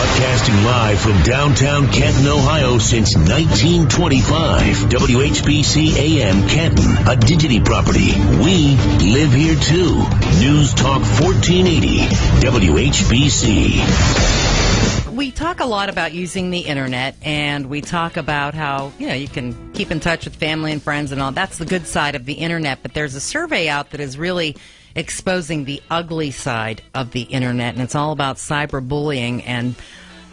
Broadcasting live from downtown Canton, Ohio since 1925. WHBC-AM Canton, a Digity property. We live here too. News Talk 1480, WHBC. We talk a lot about using the internet, and we talk about how, you can keep in touch with family and friends and all. That's the good side of the internet, but there's a survey out that is really exposing the ugly side of the internet, and it's all about cyberbullying, and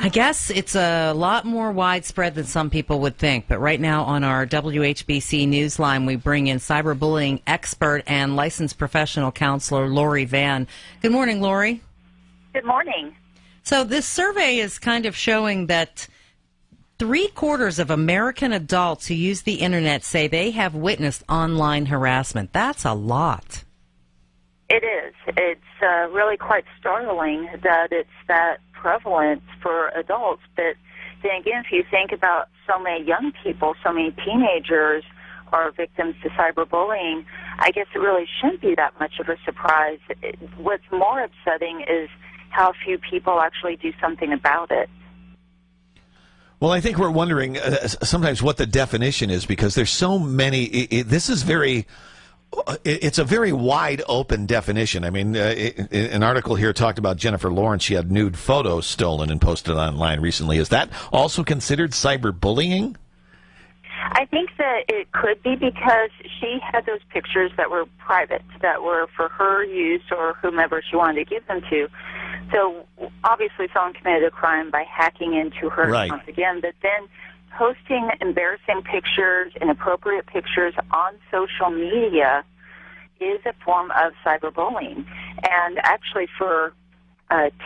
I guess it's a lot more widespread than some people would think. But right now on our WHBC Newsline, we bring in cyberbullying expert and licensed professional counselor Lori Vann. Good morning, Lori. Good morning. So this survey is kind of showing that 3/4 of American adults who use the internet say they have witnessed online harassment. That's a lot. It is. It's really quite startling that it's that prevalent for adults. But then again, if you think about so many young people, so many teenagers are victims to cyberbullying, I guess it really shouldn't be that much of a surprise. What's more upsetting is how few people actually do something about it. Well, I think we're wondering sometimes what the definition is, because there's so many. It's a very wide open definition. I mean, an article here talked about Jennifer Lawrence. She had nude photos stolen and posted online recently. Is that also considered cyberbullying? I think that it could be, because she had those pictures that were private, that were for her use or whomever she wanted to give them to. So obviously someone committed a crime by hacking into her account again, but then posting embarrassing pictures, inappropriate pictures on social media is a form of cyberbullying. And actually for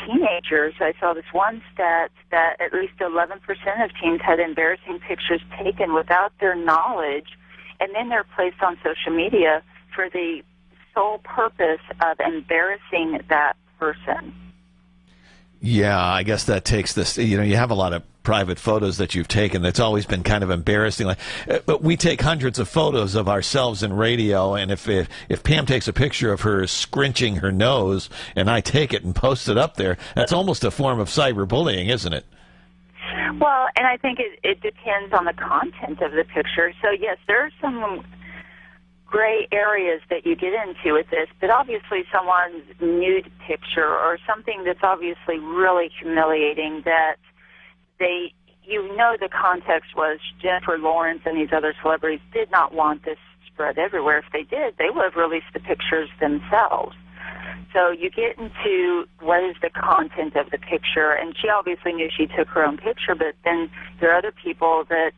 teenagers, I saw this one stat that at least 11% of teens had embarrassing pictures taken without their knowledge, and then they're placed on social media for the sole purpose of embarrassing that person. Yeah, I guess that takes this. You have a lot of private photos that you've taken that's always been kind of embarrassing. But we take hundreds of photos of ourselves in radio, and if Pam takes a picture of her scrunching her nose and I take it and post it up there, that's almost a form of cyberbullying, isn't it? Well, and I think it depends on the content of the picture. So, yes, there are some gray areas that you get into with this, but obviously someone's nude picture or something that's obviously really humiliating, that the context was Jennifer Lawrence and these other celebrities did not want this spread everywhere. If they did, they would have released the pictures themselves. So you get into what is the content of the picture, and she obviously knew she took her own picture, but then there are other people that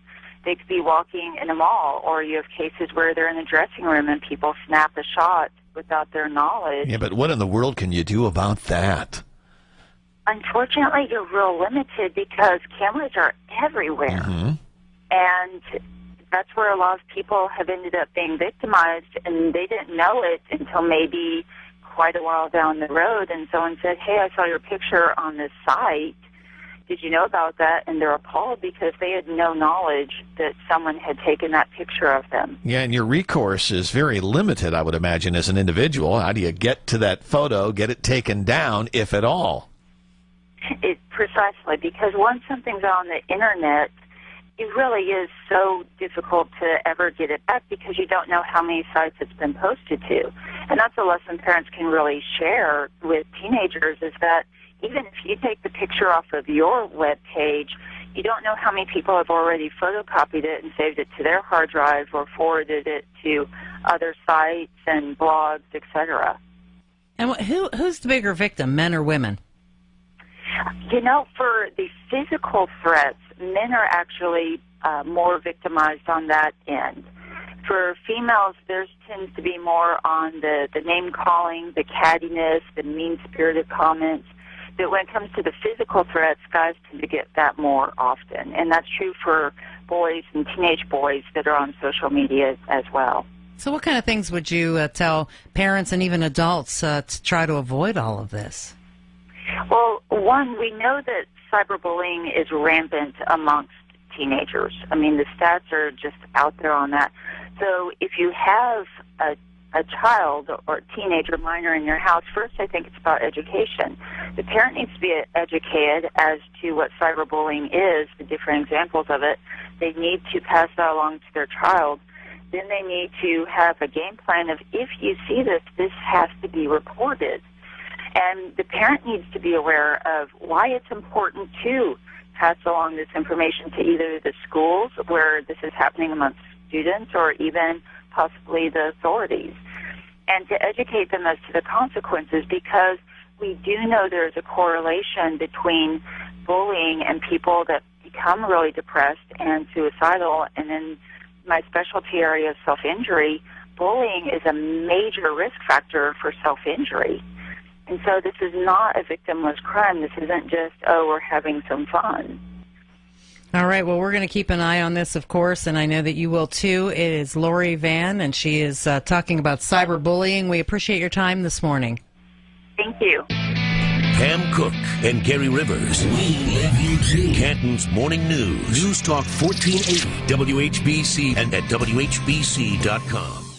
they could be walking in a mall, or you have cases where they're in the dressing room and people snap a shot without their knowledge. Yeah, but what in the world can you do about that? Unfortunately, you're real limited because cameras are everywhere. Mm-hmm. And that's where a lot of people have ended up being victimized, and they didn't know it until maybe quite a while down the road, and someone said, "Hey, I saw your picture on this site. Did you know about that?" And they're appalled because they had no knowledge that someone had taken that picture of them. Yeah, and your recourse is very limited, I would imagine, as an individual. How do you get to that photo, get it taken down, if at all? Precisely, because once something's on the internet, it really is so difficult to ever get it back because you don't know how many sites it's been posted to. And that's a lesson parents can really share with teenagers, is that even if you take the picture off of your web page, you don't know how many people have already photocopied it and saved it to their hard drive or forwarded it to other sites and blogs, etc. And who's the bigger victim, men or women? For the physical threats, men are actually more victimized on that end. For females, there tends to be more on the name-calling, the cattiness, the mean-spirited comments. But when it comes to the physical threats, guys tend to get that more often. And that's true for boys and teenage boys that are on social media as well. So what kind of things would you tell parents and even adults to try to avoid all of this? Well, one, we know that cyberbullying is rampant amongst teenagers. I mean, the stats are just out there on that. So if you have a a child or teenager, minor in your house, first I think it's about education. The parent needs to be educated as to what cyberbullying is, the different examples of it. They need to pass that along to their child. Then they need to have a game plan of, if you see this, this has to be reported. And the parent needs to be aware of why it's important to pass along this information to either the schools where this is happening amongst students or even possibly the authorities, and to educate them as to the consequences, because we do know there's a correlation between bullying and people that become really depressed and suicidal. And in my specialty area of self-injury, bullying is a major risk factor for self-injury. And so this is not a victimless crime. This isn't just, oh, we're having some fun. All right, well, we're going to keep an eye on this, of course, and I know that you will, too. It is Lori Vann, and she is talking about cyberbullying. We appreciate your time this morning. Thank you. Pam Cook and Gary Rivers. We live here too. Canton's Morning News. News Talk 1480, WHBC, and at WHBC.com.